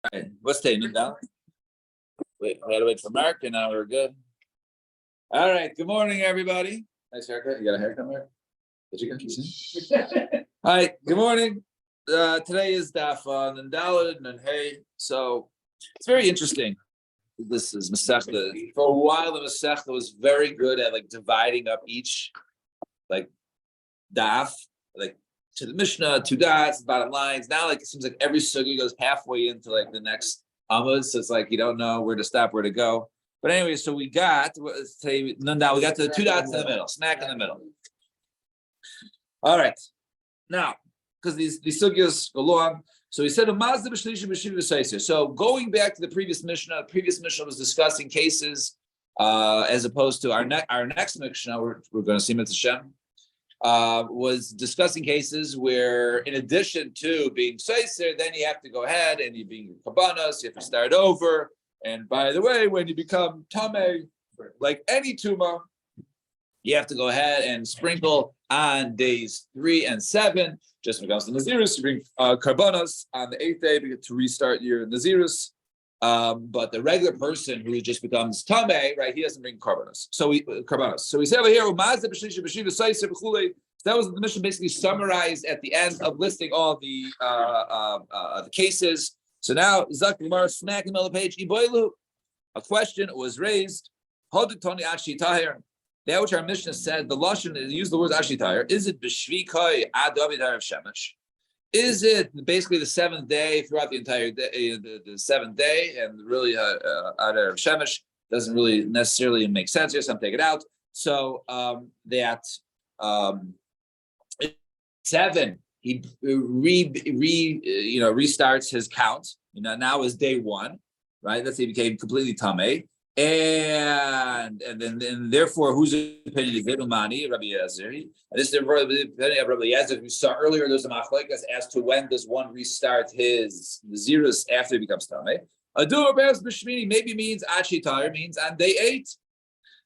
Right. What's taking down? Wait, we had to wait for Mark, and now we're good. All right. Good morning, everybody. Nice haircut. You got a haircut, Mark? Did you get All right. Good morning. Today is Daf Nandalad and Hey. So it's very interesting. This is Masechta. For a while, the Masechta was very good at like dividing up each like Daf, like to the Mishnah, 2 dots, bottom lines. Now, like it seems like every sugi goes halfway into like the next Amud, so it's like you don't know where to stop, where to go. But anyway, so we got today. Now we got to the 2 dots in the middle, smack in the middle. All right, now because these sugyas go long. So he said, so going back to the previous Mishnah was discussing cases as opposed to our next Mishnah, we're going to see Mitzvah Shem, was discussing cases where in addition to being Seiser, then you have to go ahead and you being Kabbanas, you have to start over. And by the way, when you become Tameh, like any Tuma, you have to go ahead and sprinkle on days 3 and 7. Just when it comes to Nazirus, you bring Karbanos on the 8th day to restart your Nazirus. But the regular person who just becomes Tameh, right, he doesn't bring Karbanos. So we say over here, that was the mission basically summarized at the end of listing all the cases. So now, Zak Gemara smack in the middle of the page, a question was raised. That which our Mishnah said, the Lashon used the word Ashitayr. Is it B'Shvikai Ad Avidar of Shemesh? Is it basically the 7th day throughout the entire day, the 7th day, and really Adar of Shemesh doesn't really necessarily make sense here, so I'm taking it out. So that 7, he restarts his count. Now is day 1, right? Let's say he became completely tameh. And then therefore, whose opinion is it? Umani, Rabbi Yezer. This is the opinion of Rabbi Yezer. We saw earlier. There's a machlekes as to when does one restart his zirus after he becomes tameh. Adu Rabbeinu b'shmini maybe means Ashitayr means on day 8.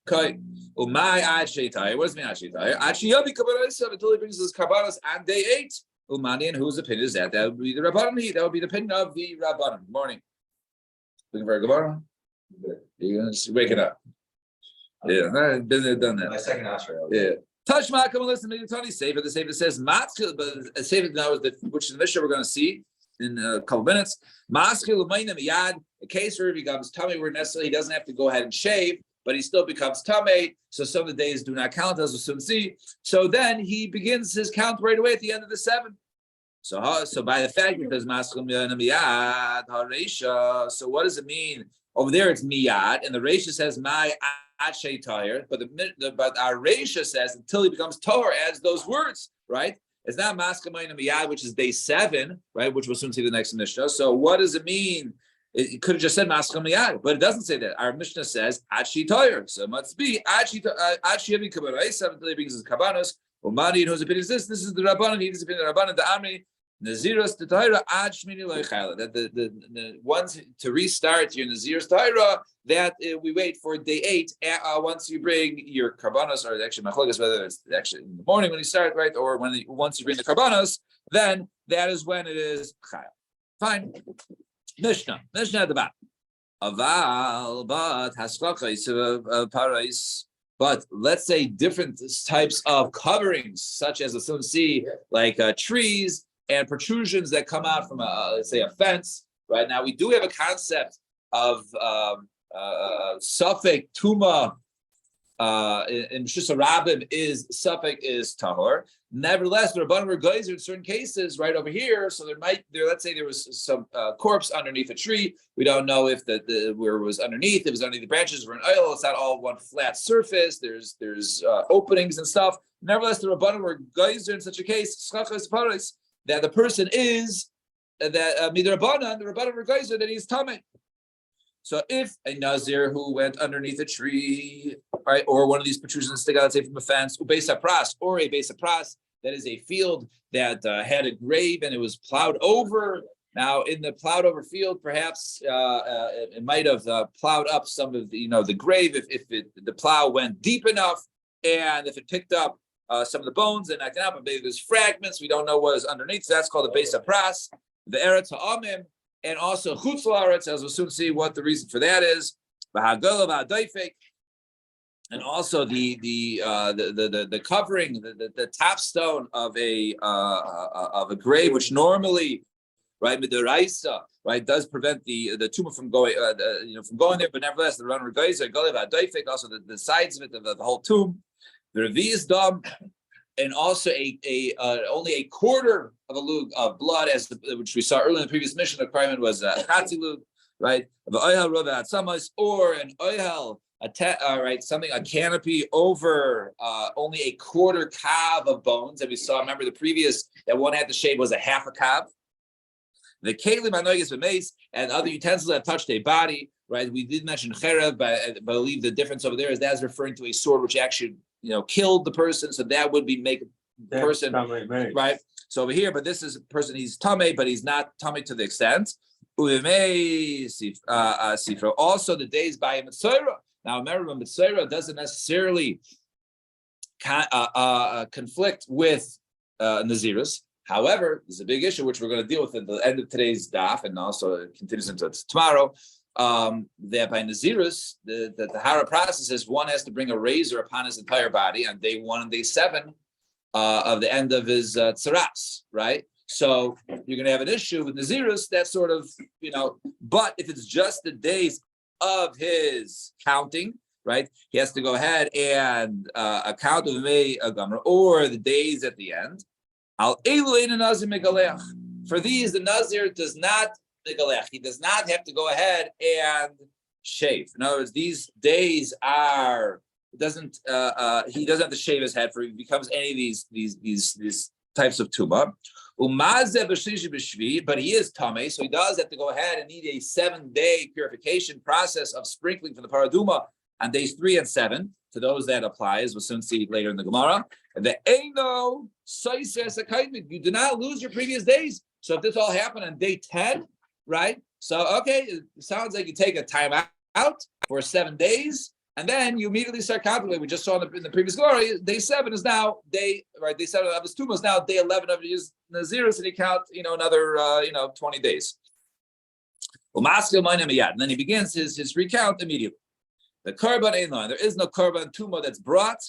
Okay, umay Ashitayr. What does it mean Ashitayr? Ashiyabi kabbalas until he brings his kabbalas on day 8. Umani, and whose opinion is that? That would be the Rabbanan. That would be the opinion of the Rabbanan. Good morning. Looking for a Gemara. You're gonna wake it up. Yeah, I've been there, done that. My second Asher. Yeah. Touchma, come and listen to Tony Sefer. The Sefer says Matzil, but Sefer now is which is the Mishnah we're going to see in a couple minutes. Matzil Umayna Miyad, a case where he becomes tummy, where necessarily he doesn't have to go ahead and shave, but he still becomes tummy. So some of the days do not count, as we'll soon see. So then he begins his count right away at the end of the 7. So by the fact that there's Matzil Miyad Haresha. So what does it mean? Over there, it's miyad, and the Reisha says my ashay tahir, but our Reisha says until he becomes tahor, adds those words, right? It's not maskamayna miyad, which is day 7, right? Which we'll soon see the next Mishnah. So what does it mean? It could have just said maskamayad, but it doesn't say that. Our Mishnah says ashi tahir, so it must be ashi yavi kabbanos until he brings his kabbanos. Umadi, and whose opinion is this? This is the Rabbanan. He is the opinion of the Rabbanan, the Amri. Nazirus to Taira ad Shmini loychayla. That the ones to restart your Nazirus Taira, that we wait for day 8. Once you bring your karbanos, or actually machlokes, whether it's actually in the morning when you start, right, or once you bring the karbanos, then that is when it is chayil. Fine. Mishnah at the bottom. Aval, but haskachais of parais. But let's say different types of coverings, such as the see, like trees and protrusions that come out from let's say a fence. Right now, we do have a concept of suffix tuma in Shusha Rabbim is suffix is tahor. Nevertheless, the Rabbanan were geyser in certain cases right over here. So let's say there was some corpse underneath a tree. We don't know if the where it was underneath. If it was underneath the branches or an oil. It's not all one flat surface. There's openings and stuff. Nevertheless, the Rabbanan were geyser in such a case. That the person is that the Rabbanan were geyser that he's tameh. So if a Nazir who went underneath a tree, right, or one of these protrusions stick out, let's say from a fence, or a beis pras, that is a field that had a grave and it was plowed over. Now, in the plowed over field, perhaps it might have plowed up some of the grave if the plow went deep enough, and if it picked up some of the bones and knocked it out, but maybe there's fragments. We don't know what is underneath. So that's called the beis pras. The eretz ha'amim. and also chutz la'aretz, as we'll soon see what the reason for that is. And also the covering, the top stone of a grave, which normally, right, midaraisa, right, does prevent the tumor from going, from going there. But nevertheless, the runner goes, also the sides of it, the whole tomb, the revius dam, and also only a quarter of a lug of blood, which we saw earlier in the previous mission. The requirement was chatzi lug, right, or an oihel. Right, a canopy over only a quarter kav of bones that we saw. Remember the previous that one had to shave was a half a kav. The kelim anoigis v'meis and other utensils that touched a body. Right, we did mention cherev, but I believe the difference over there is that's referring to a sword which actually killed the person. So that would be make the person right. So over here, but this is a person, he's tamei, but he's not tamei to the extent. Also the days by Mitzorah. Now, remember, Mitzorah doesn't necessarily conflict with Nazirus. However, there's a big issue which we're going to deal with at the end of today's daf, and also it continues into tomorrow. That by Nazirus, the Tahara process is one has to bring a razor upon his entire body on day 1 and day 7 of the end of his tzaras, right? So you're going to have an issue with Nazirus, that sort of, but if it's just the days of his counting, right? He has to go ahead and account of May Gamra or the days at the end. Al Elu Nazir Megaleach. For these, the Nazir does not Megaleach. He does not have to go ahead and shave. In other words, these days are he doesn't have to shave his head for he becomes any of these types of tuma. But he is tamei, so he does have to go ahead and need a 7-day purification process of sprinkling from the paraduma on days 3 and 7. To those that apply, as we'll soon see later in the Gemara. And the Eino you do not lose your previous days. So if this all happened on day 10, right? So okay, it sounds like you take a time out for 7 days. And then you immediately start calculating. We just saw in the previous glory, day 7 is now day 7 of his tumah is now day 11 of his Nazirus, and he count, another 20 days. And then he begins his recount immediately. The korban ain't line. There is no korban tumah that's brought.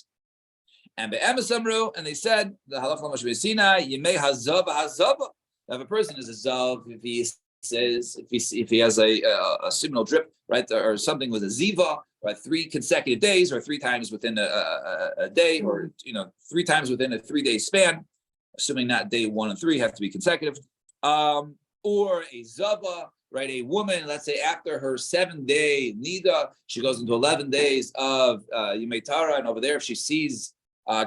And be'emesamru, and they said the halacha Moshe B'Sina, yimei hazava. If a person is a zav, if he has a seminal drip, right, or something with a ziva, right, 3 consecutive days, or 3 times within a day, or 3 times within a 3-day span, assuming not day 1 and 3 have to be consecutive, or a zava, right, a woman, let's say after her 7-day nida, she goes into 11 days of Yimei Tara, and over there, if she sees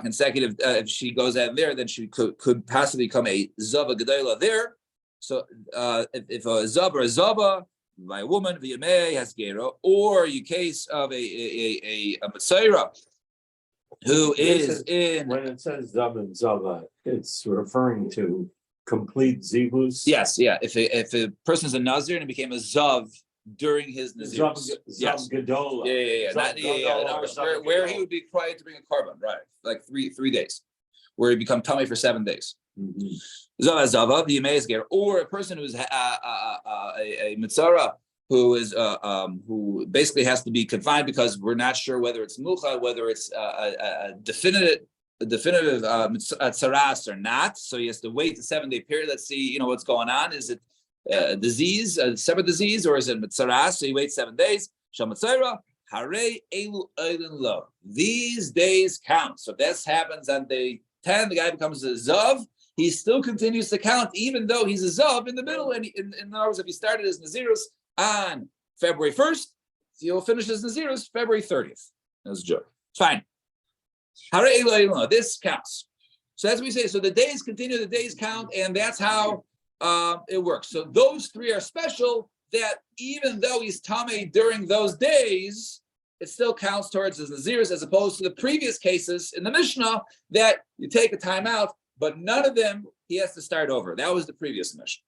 consecutive, if she goes out there, then she could possibly become a zava gedayla there. So if a zava or a zava by a woman, v'yamei has gera, or you case of a Matzaira who is in. When it says zava and zava, it's referring to complete zivus. Yes, yeah. If a person's a nazir and he became a zav during his nazir, yes, gadola. Yeah. Where he would be required to bring a korban, right? Like three days, where he become tummy for 7 days. Zava, the Yemei, or a person who's a mitzara who is who basically has to be confined because we're not sure whether it's mucha, whether it's a definitive tzaras or not. So he has to wait the 7-day period. Let's see, what's going on. Is it disease, a separate disease, or is it tzaras? So he waits 7 days. Shamatzara, hare elu eilen lo. These days count. So if that happens on day 10, the guy becomes a zav. He still continues to count, even though he's a zav in the middle. And in other words, if he started his nazirus on February 1st, he'll finish his nazirus February 30th. That's a joke. Fine. This counts. So as we say, so the days continue, the days count, and that's how it works. So those 3 are special, that even though he's tamei during those days, it still counts towards his nazirus, as opposed to the previous cases in the Mishnah that you take a time out, but none of them he has to start over. That was the previous Mishnah.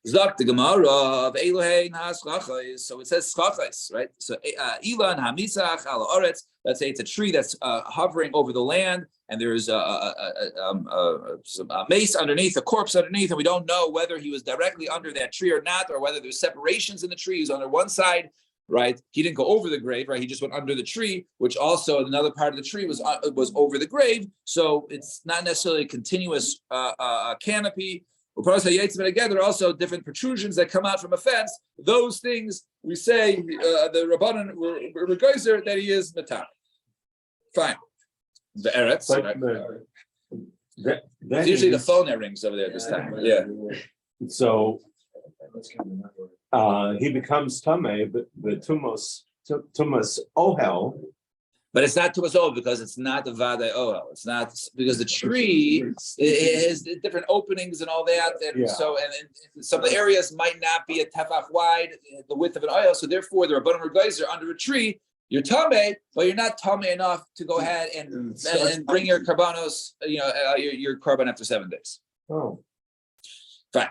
Zok the Gemara of Elohei Nas Chachais. So it says Chachais, right? So Ilan Hamisach Ala Oretz. Let's say it's a tree that's hovering over the land, and there's some mace underneath, a corpse underneath, and we don't know whether he was directly under that tree or not, or whether there's separations in the tree. He's on one side, right? He didn't go over the grave, right? He just went under the tree, which also another part of the tree was over the grave. So it's not necessarily a continuous canopy. Again, there are also different protrusions that come out from a fence. Those things we say the Rabbanan were geyser that he is matar. Fine. The Eretz. It's usually the phone that rings over there this time. Yeah. So he becomes Tameh, but the Tumas Ohel. But it's not Tumas Ohel because it's not the Vadei Ohel. It's not because the tree has different openings and all that. And so, and some of the areas might not be a tefach wide, the width of an oil. So therefore, the Rabbanim Geyser under a tree, you're Tameh, but you're not Tameh enough to go ahead and bring your karbanos, your korban after 7 days. Oh, fine.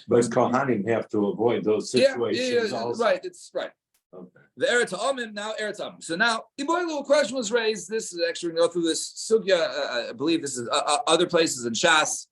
But Kohanim have to avoid those situations. Also. Right. It's right. Okay. The Eretz Ha'amim, now Eretz Ha'amim. So now, a little question was raised. This is actually going to go through this sugya. I believe this is other places in Shas.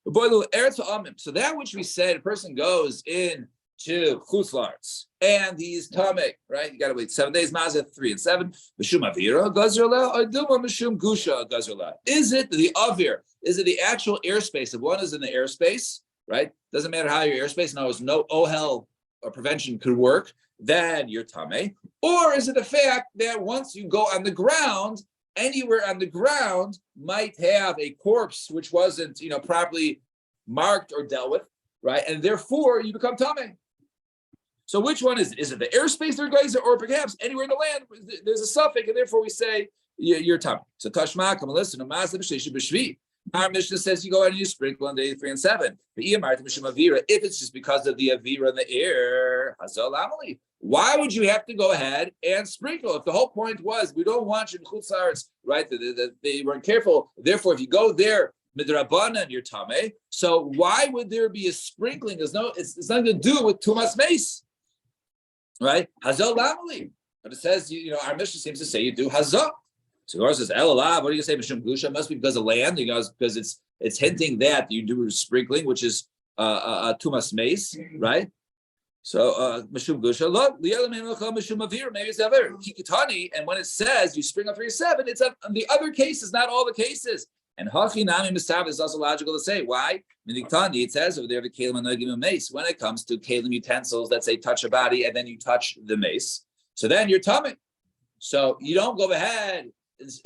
Eretz Ha'amim. So that which we said, a person goes into Chutz La'aretz and he's tamei, right? You got to wait 7 days. Mazeh 3 and 7. Mishum avira gazerla or duma mishum gusha gazerla. Is it the avir? Is it the actual airspace? If one is in the airspace, right? Doesn't matter how your airspace knows. No ohel or prevention could work. Then you're tamei. Or is it the fact that once you go on the ground, anywhere on the ground might have a corpse which wasn't, properly marked or dealt with, right? And therefore you become tamei. So which one is it? Is it the airspace they're geyser, or perhaps anywhere in the land there's a suffix, and therefore we say you're tamei. So tashma, come and listen. Our Mishnah says you go ahead and you sprinkle on day 3 and 7. If it's just because of the avira in the air, why would you have to go ahead and sprinkle? If the whole point was we don't want you in Chutz La'aretz, right? They weren't careful. Therefore, if you go there, midrabanan, you're tamei. So why would there be a sprinkling? It's nothing to do with tumas meis, right? Hazal lamali. But it says our Mishnah seems to say you do hazal. So Gemara says, "Elalah, what do you say? Mishum gusha must be because of land, because it's hinting that you do sprinkling, which is tumas meis, right? So mishum gusha, look, mishum avir, maybe it's ever kikitani, and when it says you sprinkle 3 or 7, it's on the other cases, not all the cases. And hachinami misav is also logical to say why. It says over there the kelim anogim mace. When it comes to kelim utensils that say touch a body and then you touch the mace, so then you're tamei. So you don't go ahead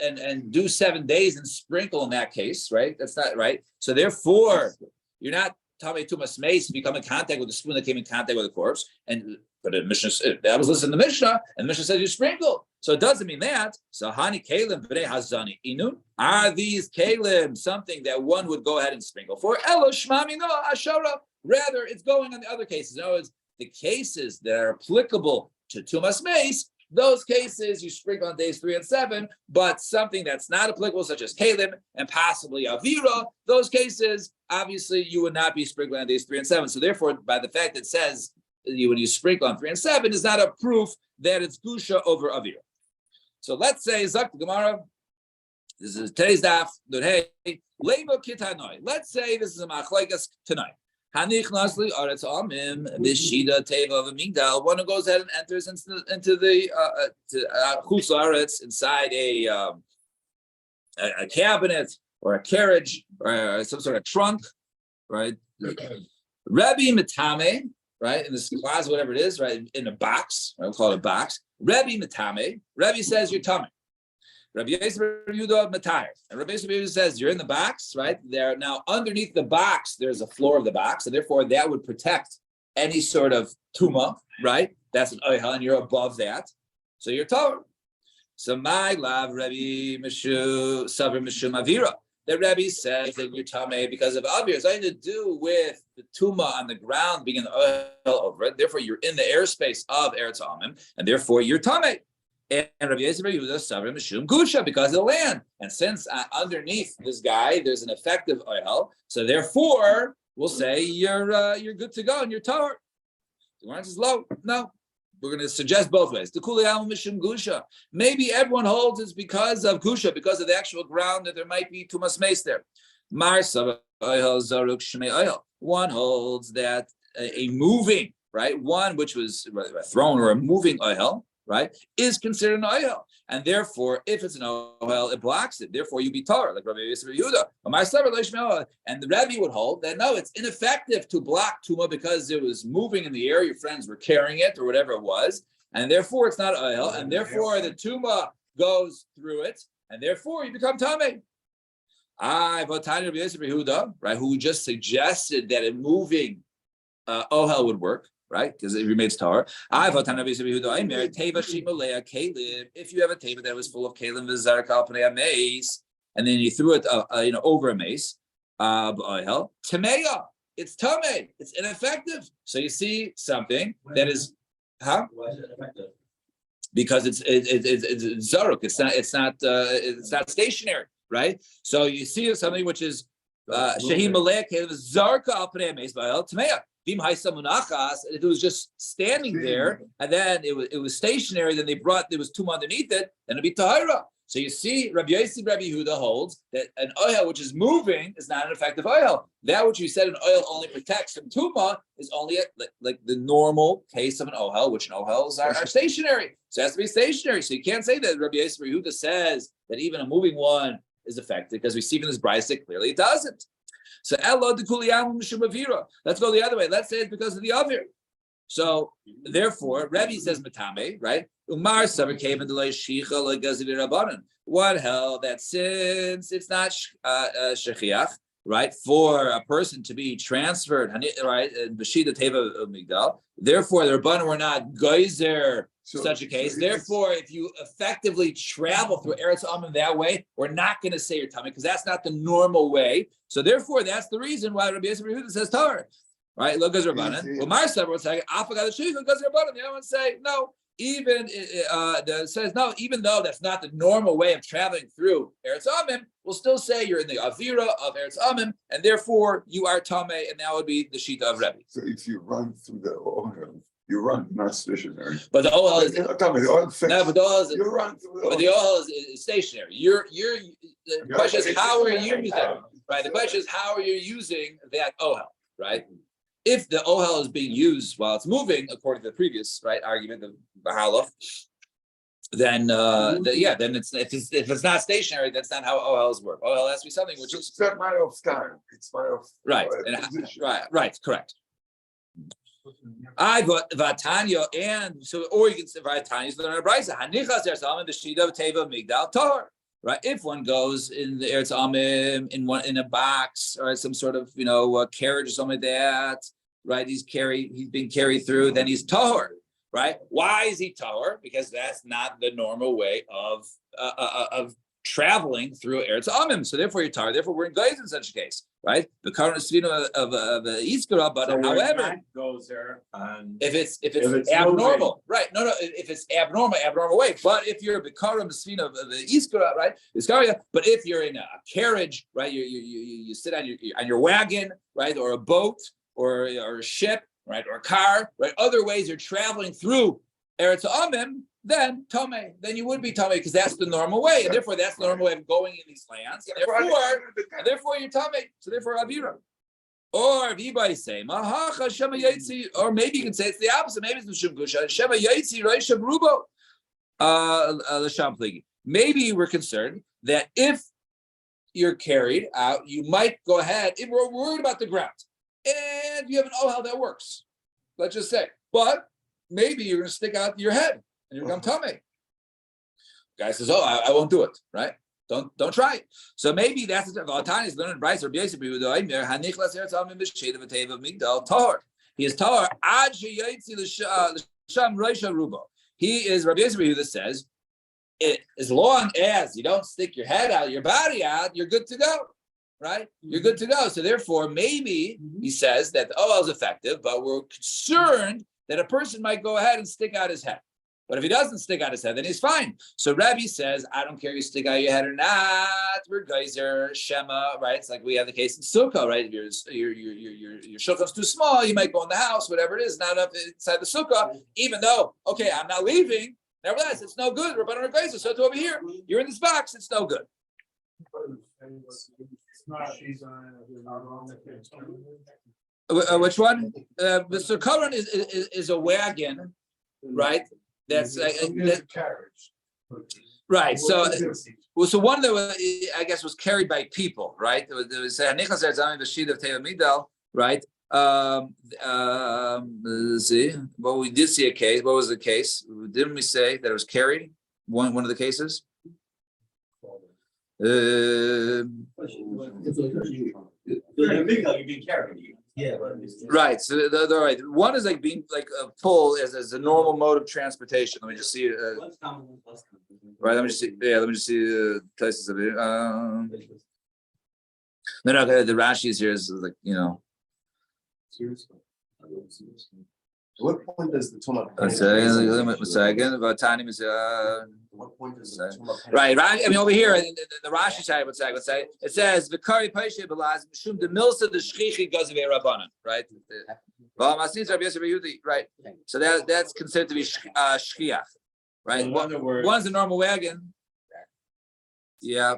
and do 7 days and sprinkle in that case, right? That's not right. So therefore, you're not tamei tumas meis if you come in contact with the spoon that came in contact with the corpse. But the Mishnah, that was listening to the Mishnah, and the Mishnah says you sprinkle. So it doesn't mean that. So hani kelim b'nei hazani inun. Are these kelim something that one would go ahead and sprinkle for? Elo shmami no ashara. Rather, it's going on the other cases. In other words, the cases that are applicable to tumas meis, those cases you sprinkle on days 3 and 7, but something that's not applicable, such as kalim and possibly avira, those cases, obviously, you would not be sprinkling on days 3 and 7. So therefore, by the fact that it says when you sprinkle on 3 and 7 is not a proof that it's gusha over avira. So let's say, Zak Gemara, this is today's daf, hey, lebo kitanoi. Let's say this is a machlekes tonight. Hanich nasli aretz amim v'shida teva v'migdal. One who goes ahead and enters into the Chutz La'aretz inside a cabinet or a carriage or some sort of trunk, right? Rabbi Mitame, right? In this closet, whatever it is, right? In a box, right? We'll call it a box. Rabbi Mitame. Rabbi says you're tamei. Rabbi Yisrael Yehuda Matayr. And Rabbi Yisrael says you're in the box, right? There now underneath the box, there's a floor of the box, and therefore that would protect any sort of tuma, right? That's an oihel, and you're above that, so you're taller. So my love, Rabbi Mishu Sabr Mishum Avira. The Rabbi says that you're tamei because of avir. It's nothing to do with the tuma on the ground being an oihel over it. Therefore, you're in the airspace of Eretz Amim, and therefore you're tamei. And Rabbi Yisrael Yehuda Savrim Mishum Gusha because of the land. And since underneath this guy there's an effective oihel, so therefore we'll say you're good to go and you're tahor. The Gemara says low. No, we're going to suggest both ways. The kuliyam mishum gusha. Maybe everyone holds it's because of gusha, because of the actual ground that there might be tumas mace there. One holds that a moving, right, one which was thrown or a moving oil, right, is considered an oil, and therefore, if it's an oil, it blocks it. Therefore, you be tar, like Rabbi Yosef Yehuda. And the Rebbe would hold that no, it's ineffective to block tuma because it was moving in the air. Your friends were carrying it or whatever it was, and therefore it's not oil, and therefore the tuma goes through it, and therefore you become tamei. Rabbi Yosef Yehuda, right, who just suggested that a moving ohel would work, right? Because it remains tar. If you have a teva that was full of kalim v'zarek al pnei mace, and then you threw it, over a mace, tameya, it's tamei, it's ineffective. So you see something that is, Why is it effective? because it's zaruk. It's not stationary, right? So you see something which is shehi malek zarka al pnei mace ba'el tameya. If it was just standing there and then it was stationary, then there was tumah underneath it, then it'd be tahira. So you see, Rabbi Yosef Rabbi Yehuda holds that an oil which is moving is not an effective oil. That which you said an oil only protects from tumah is only like the normal case of an ohel, which an ohels are stationary. So it has to be stationary. So you can't say that Rabbi Yosef Rabbi Yehuda says that even a moving one is effective, because we see from this brayso that clearly it doesn't. So let's go the other way. Let's say it's because of the avir. So therefore, Rebbe says matame, right? Umar saver came in the shicha like gazivir rabbanon. What hell? That since it's not shechiach, right, for a person to be transferred, right, b'shida teva migdal. Therefore, the rabbanon were not geyser such a case. Therefore, if you effectively travel through Eretz Amim that way, we're not going to say your tummy, because that's not the normal way. So therefore, that's the reason why Rabbi Yosef Yehuda says Torah. Right? Look, as Rabbanan. Well, my side would say, "Afagad Sheikhah," because Rabbanan. The other one say, no. Even says no. Even though that's not the normal way of traveling through Eretz Amim, we'll still say you're in the avira of Eretz Amim, and therefore you are tamei, and that would be the shita of Rebbe. So if you run through the oil, you run, not stationary. But the oil is Tell me, the oil fixed. no, but the oil is. You run through the oil. But the oil is stationary. The question is, how are you using it? Right. The question is, how are you using that ohel? Right. If the ohel is being used while it's moving, according to the previous argument of Bahalach, then then it's if it's not stationary, that's not how ohels work. Ohel has to be something which is It's not matter of time. It's matter of right, right, correct. I got Vatanya, and so, or you can say Vatanya is the brayso. Hanichas Eretz Amim b'shida teva migdal tahor. Right, if one goes in the Eretz Amim in a box or some sort of carriage or something like that, right? He's being carried through, then he's tahor. Right? Why is he tahor? Because that's not the normal way of traveling through Eretz Amim. So therefore you're tahor. Therefore we're in guys in such a case, right? The current svina of Iskara, but So however, goes there if it's it's abnormal, moving. right? No, if it's abnormal way. But if you're a bikarim svina of the Iskara, right? Iskaria. But if you're in a carriage, right? You sit on your wagon, right, or a boat, or a ship, right, or a car, right? Other ways you're traveling through Eretz Amim, then Tomei, then you would be Tomei, because that's the normal way, and therefore that's the normal way of going in these lands. And therefore you're Tomei. So therefore Avira. Or if anybody say Mahacha Shema Yaitzi, or maybe you can say it's the opposite. Maybe it's the Shem Gusha Shema Yaitzi Reisha Rubo L'Sham Pligi. Maybe we're concerned that if you're carried out, you might go ahead. If we're worried about the ground, and you have an ohel that works, let's just say, but maybe you're going to stick out your head and you become tummy. Guy says, "Oh, I won't do it." Right? Don't try it. So maybe that's the Vatani is learning brayso. Rabbi Yosef Hanichlas Eretz Amim b'sheda v'teva migdal tahor. He is tahor ad sheyotzi l'sham reisha rubo. He is Rabbi Yosef that says, as long as you don't stick your head out, your body out, you're good to go. Right? You're good to go. So therefore, maybe he says that the OL is effective, but we're concerned that a person might go ahead and stick out his head. But if he doesn't stick out his head, then he's fine. So Rabbi says, I don't care if you stick out your head or not. We're geyser, Shema, right? It's like we have the case in Sukkah, right? If your shulchan's too small, you might go in the house, whatever it is, not up inside the Sukkah, even though, okay, I'm not leaving. Nevertheless, it's no good. Rabbanan geyser, so to over here, you're in this box, it's no good. Which one? The Sukkah is a wagon, right? That's carriage. right. So one that was, I guess was carried by people, right? There was Nichas Erzami B'Shid of Teva Midal, right? Let's see. Well, we did see a case. What was the case? Didn't we say that it was carried? One of the cases. You're being carried. Yeah. Right. So the right. One is like being like a pull as a normal mode of transportation. Let me just see. Right. Let me just see. Yeah. Let me just see places of it. No. The Rashi is here is like What point does the Tumah? About time is What point does the Tumah? right. I mean, over here in the Rashi side, let's say it says Vikari Paishe Belaz Mishum the Milsa the Shchichi Gazavei Rabbanan, right? Right. So that's considered to be shchiach, right? In other words, One's a normal wagon. Yeah,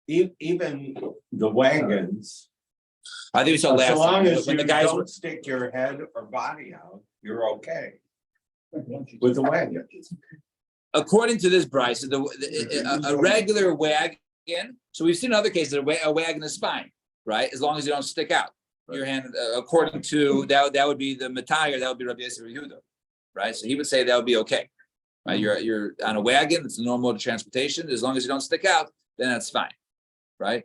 even the wagons. I think we saw last So long time as when you the guys don't stick your head or body out, you're okay with the wagon. according to this Bryce, a regular wagon. So we've seen in other cases a wagon is fine, right? As long as you don't stick out your hand. According to that would be the Matayr, that would be Rabbi Yosef Yehuda, right? So he would say that would be okay, right? You're on a wagon; it's a normal mode of transportation. As long as you don't stick out, then that's fine, right?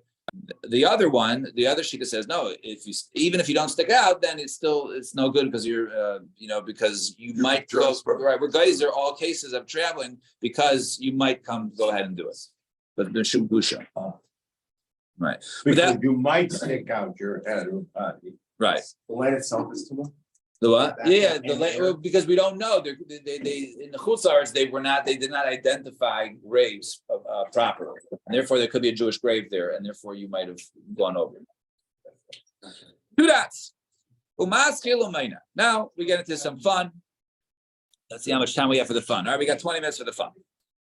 The other shita says no. Even if you don't stick out, then it's no good because you're because you might go right. We're guys are all cases of traveling because you might go ahead and do it, but the shubusha, right? Because you might stick out your head or body. Right. The land itself is Tumah. The what? That Yeah, well, because we don't know. They in the Chutzars they did not identify graves properly, and therefore there could be a Jewish grave there, and therefore you might have gone over. Two dots. Now we get into some fun. Let's see how much time we have for the fun. All right, we got 20 minutes for the fun.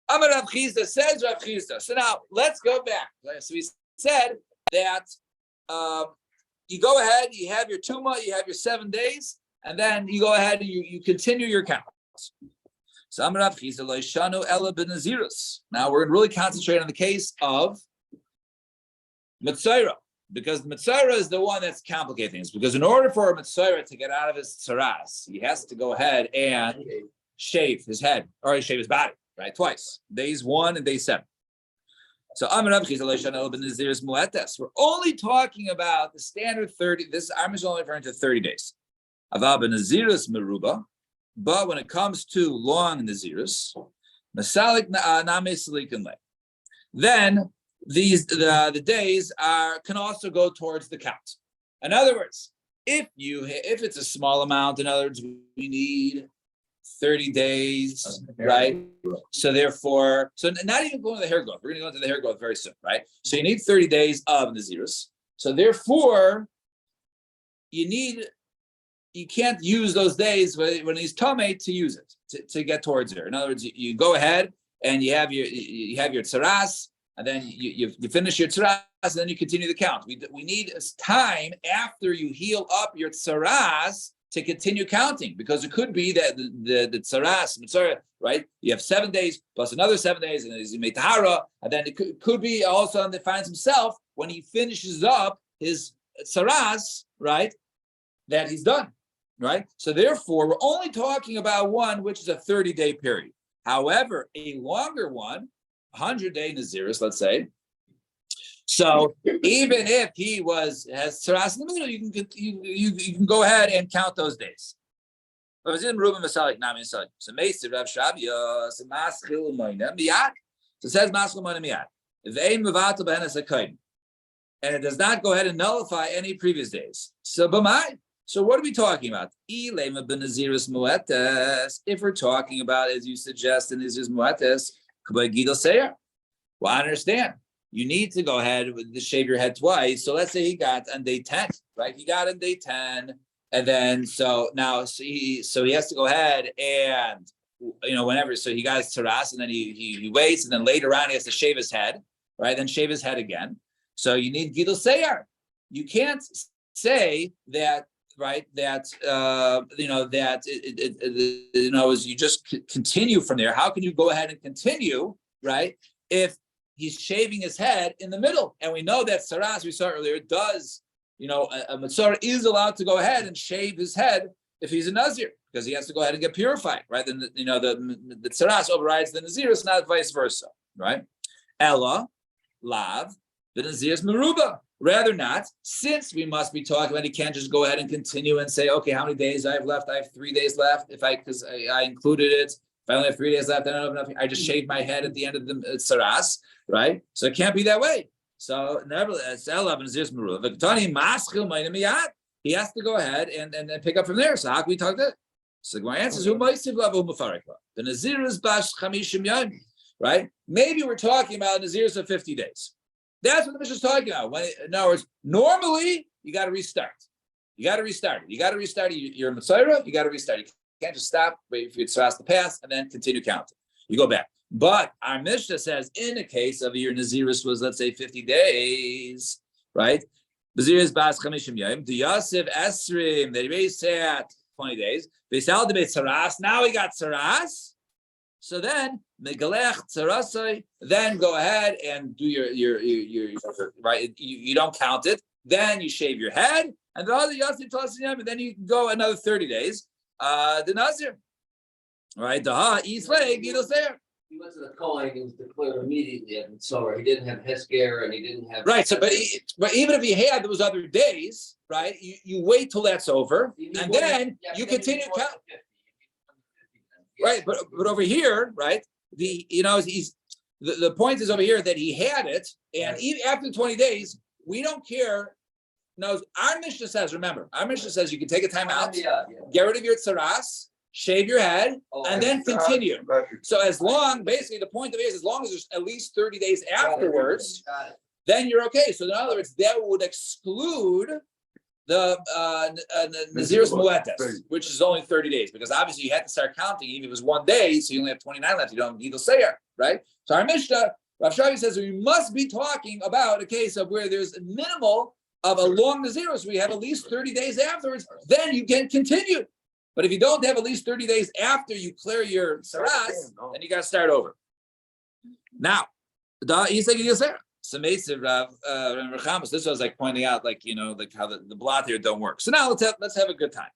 Amar Rav Chisda says Rav Chisda. So now let's go back. So we said that you go ahead, you have your Tuma, you have your 7 days. And then you go ahead and you continue your counts. So now we're going to really concentrate on the case of Mitzayra, because Mitzayra is the one that's complicating things. Because in order for a Mitzayra to get out of his tzaras, he has to go ahead and shave his head or shave his body, right? Twice, days 1 and day 7. So we're only talking about the standard 30. This I'm only referring to 30 days. But when it comes to long Nazirus, then the days can also go towards the count. In other words, if it's a small amount, in other words, we need 30 days, right? So therefore, not even going to the hair growth. We're going to go into the hair growth very soon, right? So you need 30 days of Nazirus. So therefore, you can't use those days when he's tamei to use it to get towards there. In other words, you go ahead and you have your tzaras, and then you finish your tzaras, and then you continue the count. We need time after you heal up your tzaras to continue counting, because it could be that the tzaras, right? You have 7 days plus another 7 days, and then you make tahara, and then it could be also that finds himself when he finishes up his tzaras, right? That he's done. Right. So therefore, we're only talking about one, which is a 30-day period. However, a longer one, 100-day Naziris, let's say. So even if he has tzaras in the middle, you can go ahead and count those days. So it says and it does not go ahead and nullify any previous days. So b'mai. So what are we talking about? If we're talking about, as you suggest in Naziris Muetes, well, I understand. You need to go ahead with shave your head twice. So let's say he got on day 10, right? He got on day 10, and then so he has to go ahead and whenever. So he got his taras, and then he waits, and then later on he has to shave his head, right? Then shave his head again. So you need Gidul Seyar. You can't say that. Right, that as you just continue from there. How can you go ahead and continue, right? If he's shaving his head in the middle, and we know that Saras, we saw earlier, does, a Matzorah is allowed to go ahead and shave his head if he's a Nazir, because he has to go ahead and get purified, right? Then the Saras overrides the Naziris, not vice versa, right? Ella, Lav, the Nazir's Meruba. Rather not, since we must be talking about, he can't just go ahead and continue and say, okay, how many days I have left? I have 3 days left. Because I included it. If I only have 3 days left, I don't have enough. I just shaved my head at the end of the Saras, right? So it can't be that way. So nevertheless, he has to go ahead and pick up from there. So how can we talk that? So my answer is the Nazir is bash chamishim yom, right? Maybe we're talking about Nazirs of 50 days. That's what the Mishnah is talking about. In other words, normally you got to restart. You got to restart your Matzorah. You got to restart. You can't just stop, wait for your Tzaras to pass, and then continue counting. You go back. But our Mishnah says, in the case of your Naziris was, let's say, 50 days, right? Naziris bas chamishim yom. The Yosef Esrim, they raised at 20 days. Beisal debate Tzaras. Now we got Tzaras. So then, megalech tzarasai, then go ahead and do your right. You don't count it. Then you shave your head, and the other yasir tlasiyam, and then you can go another 30 days. The nazir, right? Daha islay gidol seir. He went to the Kohen and was declared immediately at Mitzorah. He didn't have Hesker and he didn't have right. So, but even if he had those other days, right? You wait till that's over, and then you continue count. Right, but over here, right? The point is over here that he had it, and even after 20 days, we don't care. No, our Mishnah says, remember, our Mishnah says you can take a time out, get rid of your tzaras, shave your head, and then continue. So basically the point of it is, as long as there's at least 30 days afterwards, then you're okay. So in other words, that would exclude the Naziris Muetes, which is only 30 days, because obviously you had to start counting, even if it was 1 day, so you only have 29 left, you don't need the Seir, right? So our Mishnah, Rav Shavi says we must be talking about a case of where there's a minimal of a long Naziris, we have at least 30 days afterwards, then you can continue. But if you don't have at least 30 days after you clear your Saras, then you got to start over. Now, so this was like pointing out, like how the blot here don't work. So now let's have a good time.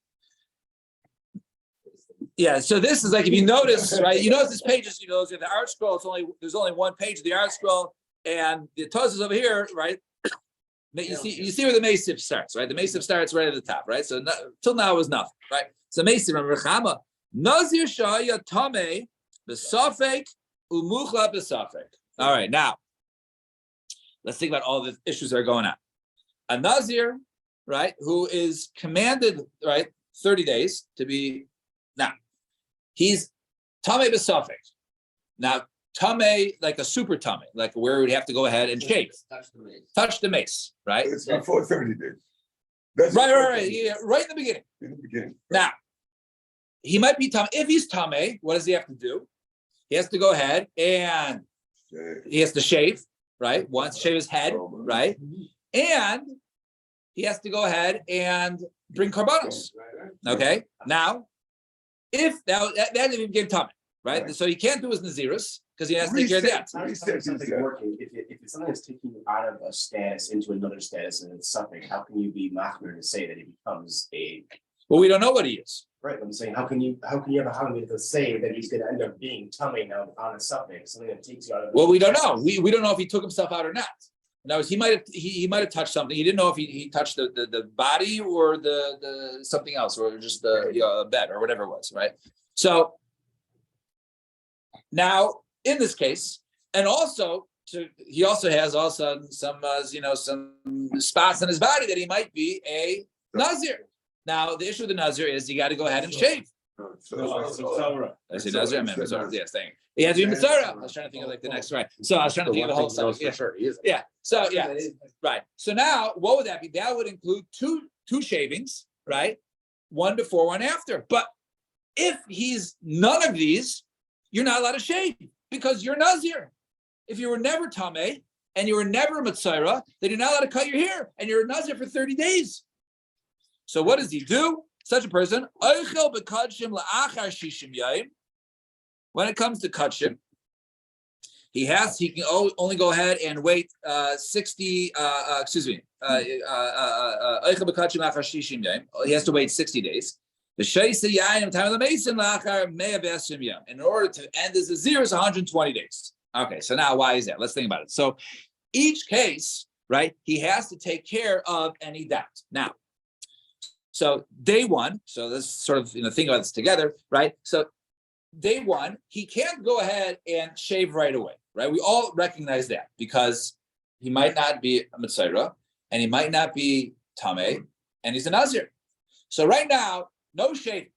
Yeah. So this is like, if you notice, right? You notice this page is the art scroll. There's only one page of the art scroll, and the Tuz is over here, right? You see where the Mesif starts, right? The Mesif starts right at the top, right? So till now it was nothing, right? So Mesif and Rechama Nazir Shaya Tame Besafek Umuchla Besafek. All right, now. Let's think about all the issues that are going on. A Nazir, right, who is commanded, right, 30 days to be, now, he's Tameh B'Safek. Now, Tameh, like a super Tameh, like where we'd have to go ahead and shave. Touch the mace, right? It's before 30 days. That's right. Yeah, right in the beginning. In the beginning. Now, he might be Tameh. If he's Tameh, what does he have to do? He has to go ahead and he has to shave. Right, once shave his head, right, and he has to go ahead and bring karbanos. Okay, now, if that didn't give tummy, right, so he can't do his naziris because he has to take care of that. How is something working if it's something that's taking you out of a status into another status and it's something? How can you be machmir to say that he becomes a? Well, we don't know what he is. Right, I'm saying, how can you have a halacha to say that he's going to end up being tummy now on a suffix, something that takes you out of? Well, we don't know. We don't know if he took himself out or not. In other words, he might have touched something. He didn't know if he touched the body or the something else, or just the bed or whatever it was, right? So now in this case, and also he also has some some spots in his body that he might be a Nazir. Now, the issue with the Nazir is you got to go ahead and shave. No, it's a Torah. I say Nazir, I meant Mitzvah. Yes, thank you. He has to be Mitzvah. I was trying to think of like the next, right? So I was trying to think of the whole stuff. Yeah. Yeah. So yeah, right. So now what would that be? That would include two shavings, right? One before, one after. But if he's none of these, you're not allowed to shave because you're Nazir. If you were never Tameh and you were never Mitzvah, then you're not allowed to cut your hair and you're a Nazir for 30 days. So what does he do? Such a person, when it comes to Kachim, he can only go ahead and wait 60, he has to wait 60 days. In order to end this zero is 120 days. Okay, so now why is that? Let's think about it. So each case, right, he has to take care of any doubt. Now, so day one, so let's sort of think about this together, right? So day one, he can't go ahead and shave right away, right? We all recognize that because he might not be a Mitzvah and he might not be Tameh and he's a Nazir. So right now, no shaving.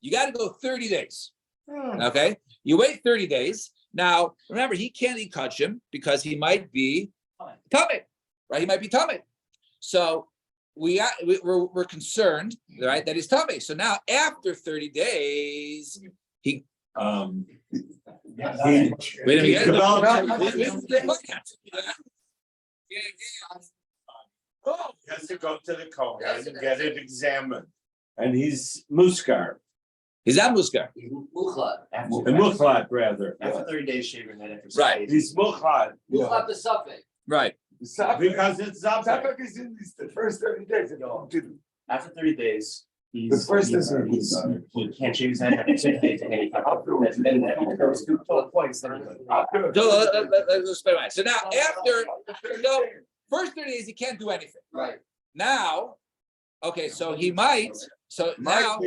You got to go 30 days. Okay, you wait 30 days. Now remember, he can't eat kachim because he might be Tameh, right? He might be Tameh. So we're concerned, right, that he's Tameh. So now after 30 days, he wait a minute. He has to go to the Kohen and get it examined. And he's Muskar, He's not Muskar. Muchlad. Muchlad rather. After 30 days shaving, then after 6 Right. days. He's Muchlad Muchlad the suffix. Right. because it's Zabak. Zabak is in the first 30 days. After 30 days, The first is he can't shave his head after 6 days. And then those 2 points. So now after first 30 days, he can't do anything. Right. Now, okay, so he might. So now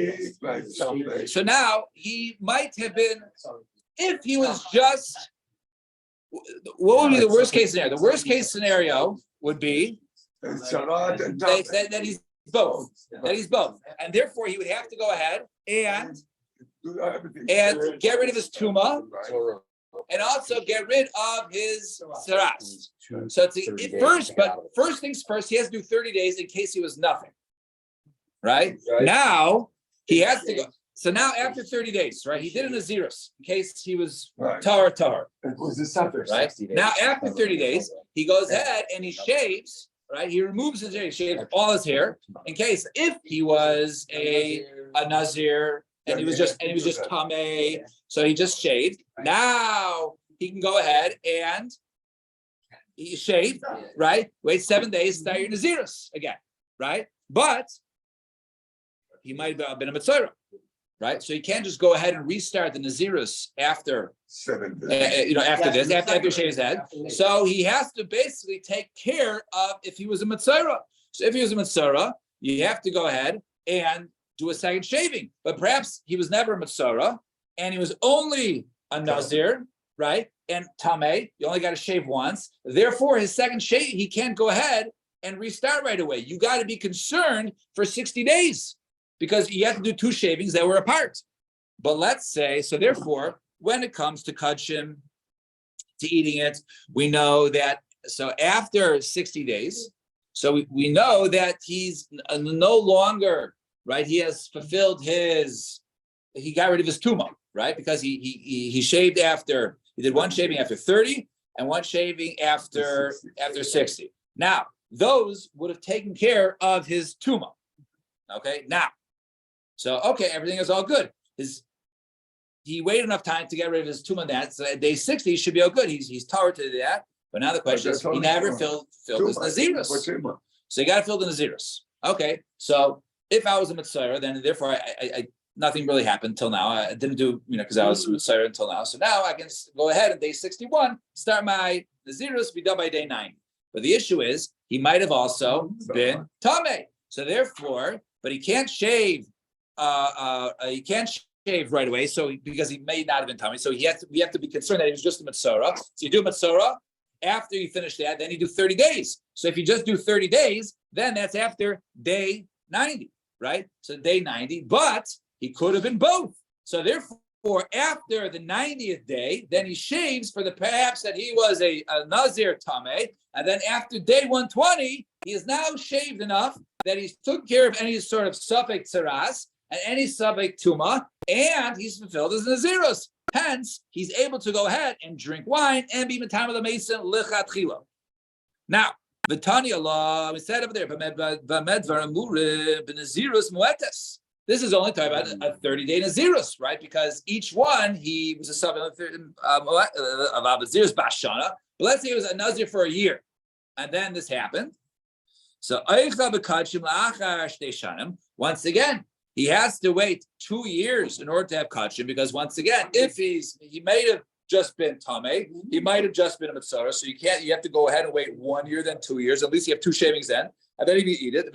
he might have been, if he was just, what would be the worst case scenario? The worst case scenario would be that he's both. That he's both. And therefore he would have to go ahead and get rid of his tuma and also get rid of his saras. So it's first things first, he has to do 30 days in case he was nothing. Right? Now he has to go. So now after 30 days, right? He did an Azirus in case he was Tahar. It was the Suffer. Right? Now after 30 days, he goes ahead and he shaves, right? He removes his hair, he shaves all his hair in case if he was a Nazir and he was just Tameh, so he just shaved. Now he can go ahead and he shaved, right? Wait 7 days, start your Nazirus again, right? But he might have been a Mitzvah, right? So you can't just go ahead and restart the Nazirus after 7 days. after shaving his head. So he has to basically take care of if he was a Mitzvah. So if he was a Mitzvah, you have to go ahead and do a second shaving. But perhaps he was never a Mitzvah and he was only a Nazir, right? And Tameh, you only got to shave once. Therefore, his second shave, he can't go ahead and restart right away. You got to be concerned for 60 days. Because you have to do 2 shavings that were apart. But let's say, so therefore, when it comes to kachim, to eating it, we know that, so after 60 days, so we know that he's no longer, right? He has fulfilled he got rid of his tumah, right? Because he shaved after, he did 1 shaving after 30 and 1 shaving after 60. Now, those would have taken care of his tumah. Okay, now, so okay, everything is all good. He waited enough time to get rid of his tumah. That so at day 60 he should be all good. He's towered to that. But now the question is, he never filled his nazirus. So you got to fill the nazirus. Okay, so if I was a mitzvah, then therefore I nothing really happened until now. I didn't do because I was a mitzvah until now. So now I can go ahead and day 61 start my nazirus, be done by day 90. But the issue is he might have also been tameh. So therefore, but he can't shave. He can't shave right away. So because he may not have been tameh, so we have to be concerned that he was just a mitzvah. So you do mitzvah. After you finish that, then you do 30 days. So if you just do 30 days, then that's after day 90, right? So day 90, but he could have been both. So therefore, after the 90th day, then he shaves for the perhaps that he was a Nazir Tameh, and then after day 120, he is now shaved enough that he's took care of any sort of Safek Tzaras and any Safek Tuma, and he's fulfilled his Nazirus. Hence, he's able to go ahead and drink wine and be Matam of the Mason Lichatchila. Now, the Tanya law, we said over there, this is only talking about a 30-day Nazirus, right? Because each one, he was a sub of Nazirus Bashana, but let's say it was a Nazir for a year, and then this happened. So, once again, he has to wait 2 years in order to have kachim, because once again, if he might have just been tameh, he might have just been a mitzvah, so you have to go ahead and wait 1 year, then 2 years, at least you have 2 shavings then, and then you eat it.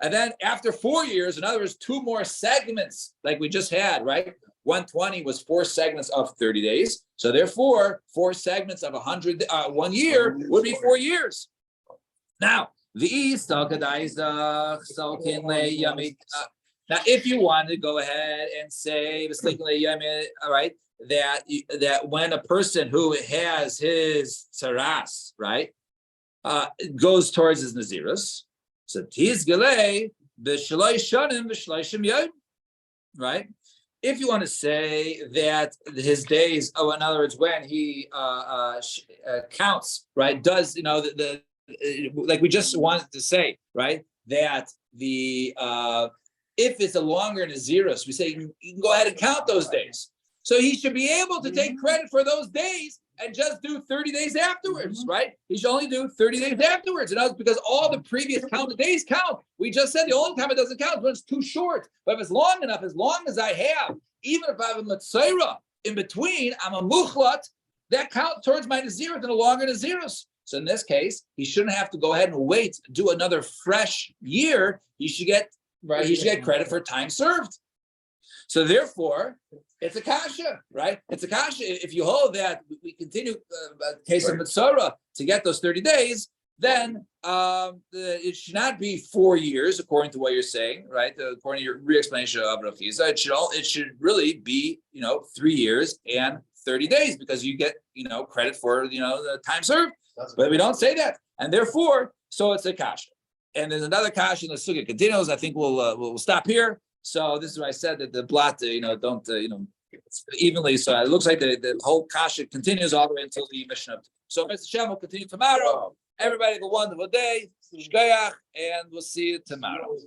And then after 4 years, in other words, 2 more segments like we just had, right? 120 was 4 segments of 30 days. So therefore, 4 segments of 1 year would be 4 years. Now, now, if you want to go ahead and say, all right, that when a person who has his tzaras, right, goes towards his nazirus, so tizgalei b'shalai shanim b'shleishim yom, right? If you want to say that his days, in other words, when he counts, right, does the like we just wanted to say, right, that the if it's a longer nazirus, we say you can go ahead and count those days. So he should be able to take credit for those days and just do 30 days afterwards, right? He should only do 30 days afterwards. And that's because all the previous counted days count. We just said the only time it doesn't count is when it's too short. But if it's long enough, as long as I have, even if I have a Matzera in between, I'm a Muchlat, that counts towards my Nazirus and a longer Nazirus. So in this case, he shouldn't have to go ahead and wait, do another fresh year. He should get credit for time served. So therefore, it's a kasha, right? It's a kasha. If you hold that we continue case of Mitzorah to get those 30 days, then it should not be 4 years, according to what you're saying, right? According to your re-explanation of Rav Chiza, it should really be 3 years and 30 days, because you get credit for the time served. But we don't say that, and therefore, so it's a kasha. And there's another kasha in the sugya continues. I think we'll stop here. So this is what I said, that the blot, don't evenly. So it looks like the whole kasha continues all the way until the Mishnah. So Mr. Shem will continue tomorrow. Everybody have a wonderful day. Shkoyach, and we'll see you tomorrow.